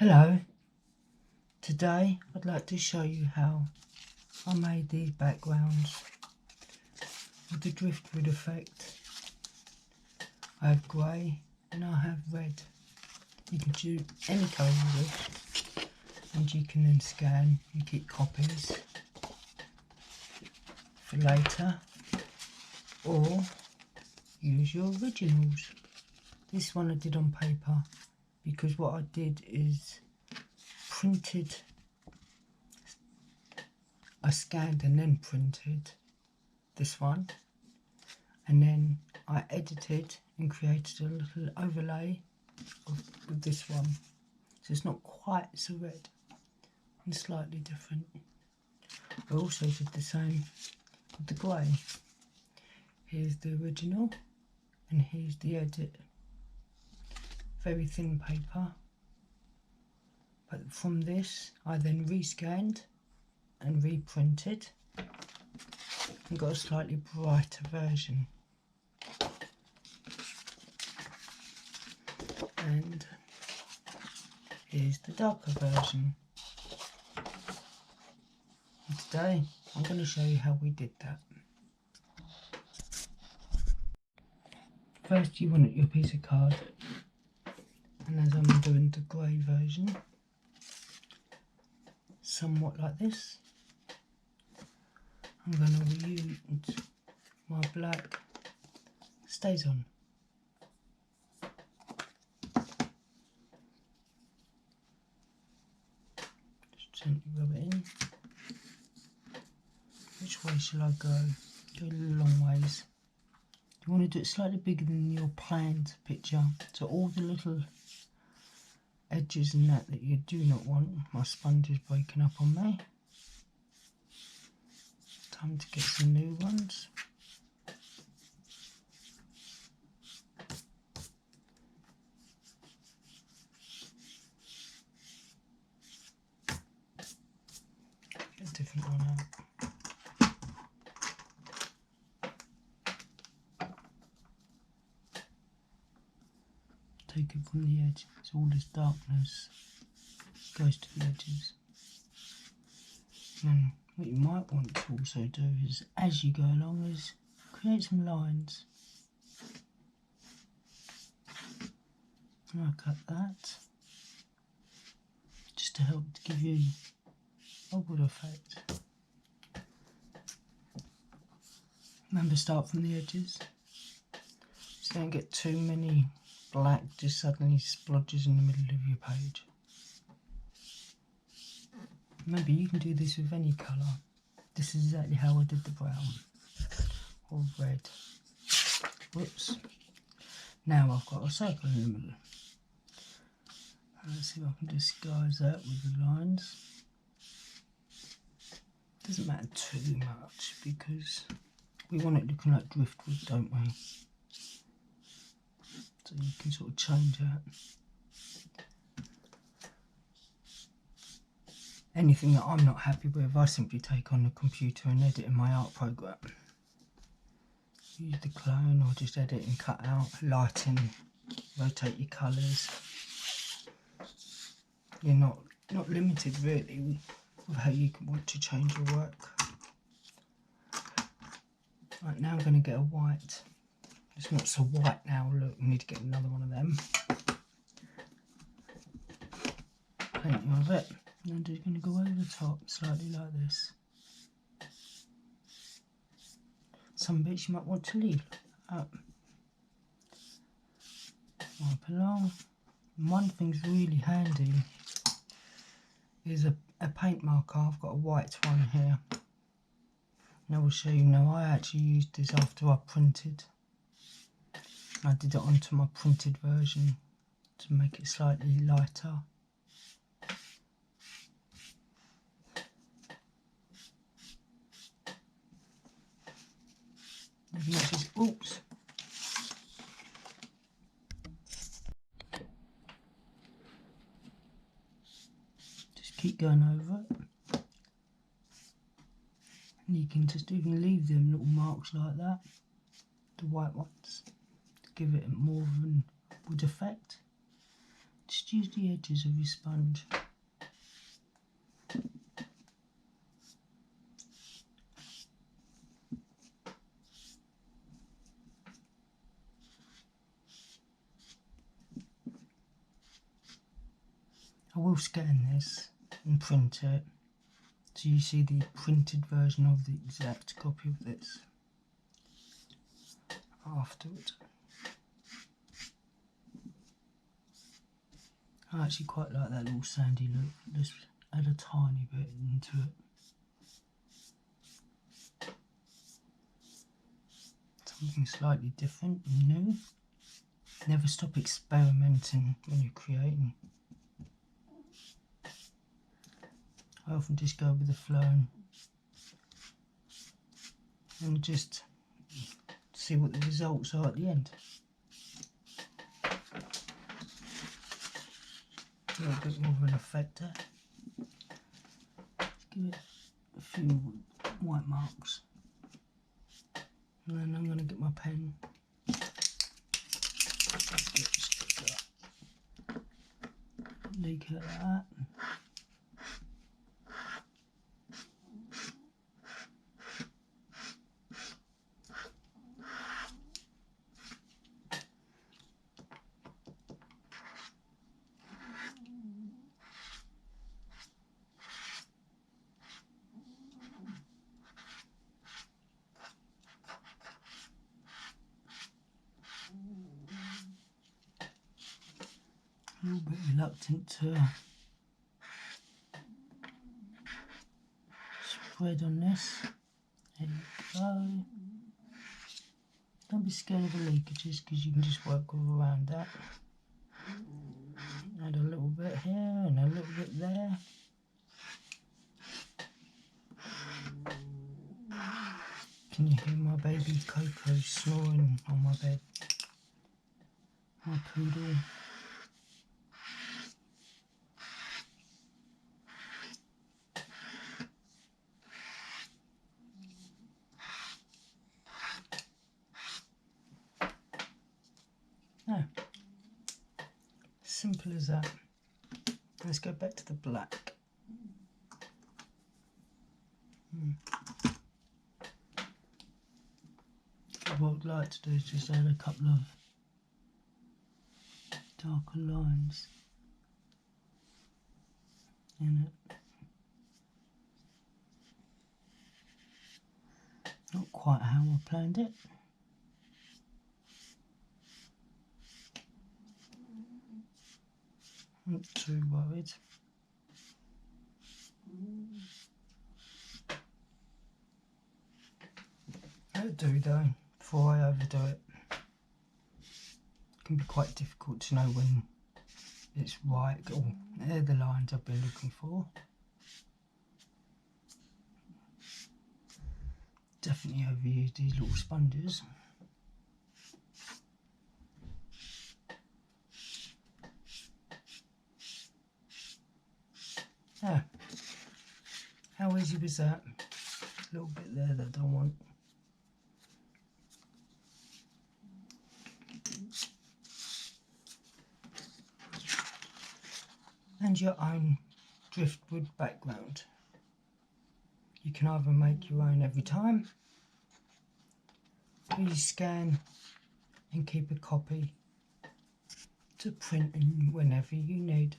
Hello, today I'd like to show you how I made these backgrounds with the Driftwood effect. I have grey and I have red. You can choose any colour you wish and you can then scan and keep copies for later or use your originals. This one I did on paper because what I did is I scanned and then printed this one, and then I edited and created a little overlay with this one, so it's not quite so red and slightly different. I also did the same with the grey. Here's the original and here's the edit. Very thin paper, but from this I then rescanned and reprinted and got a slightly brighter version. And here's the darker version. And today I'm going to show you how we did that. First you want your piece of card, and as I'm doing the grey version, somewhat like this, I'm going to use my black stays on. Just gently rub it in. Which way shall I go? Go a long ways. You want to do it slightly bigger than your planned picture, so all the little edges and that you do not want. My sponge is breaking up on me. Time to get some new ones. Get a different one out. Take it from the edge, so all this darkness goes to the edges. And what you might want to also do is, as you go along, is create some lines. And I cut that just to help to give you a good effect. Remember, start from the edges, so don't get too many black just suddenly splodges in the middle of your page. Remember, you can do this with any colour. This is exactly how I did the brown or red. Whoops. Now I've got a circle in the middle. Let's see if I can disguise that with the lines. Doesn't matter too much because we want it looking like driftwood, don't we? So you can sort of change that. Anything that I'm not happy with, I simply take on the computer and edit in my art program. Use the clone or just edit and cut out, lighten, rotate your colours. You're not limited really with how you can want to change your work. Right, now I'm going to get a white. It's not so white now, look, I need to get another one of them. Plenty of it. And I'm just going to go over the top slightly like this. Some bits you might want to leave up. Wipe along. And one thing's really handy is a paint marker. I've got a white one here. And I will show you now. I actually used this after I printed. I did it onto my printed version to make it slightly lighter. Oops. Just keep going over it. And you can just even leave them little marks like that, the white ones, to give it more of an wood effect. Just use the edges of your sponge. I will scan this and print it, so you see the printed version of the exact copy of this afterwards. I actually quite like that little sandy look. Let's add a tiny bit into it. Something slightly different and new. Never stop experimenting when you're creating. I often just go with the flow and just see what the results are at the end. A little bit more of an effect there. Let's give it a few white marks. And then I'm going to get my pen. Leak it like that. A little bit reluctant to spread on this. There you go. Don't be scared of the leakages because you can just work around that. Add a little bit here and a little bit there. Can you hear my baby Coco snoring on my bed? My poodle. No. Simple as that. Let's go back to the black. What I'd like to do is just add a couple of darker lines in it. Not quite how I planned it. Not too worried. That'll do though, before I overdo it. It can be quite difficult to know when it's right. Oh, they're the lines I've been looking for. Definitely overuse these little sponges. Ah, how easy was that? A little bit there that I don't want. And your own driftwood background. You can either make your own every time, or you scan and keep a copy to print in whenever you need.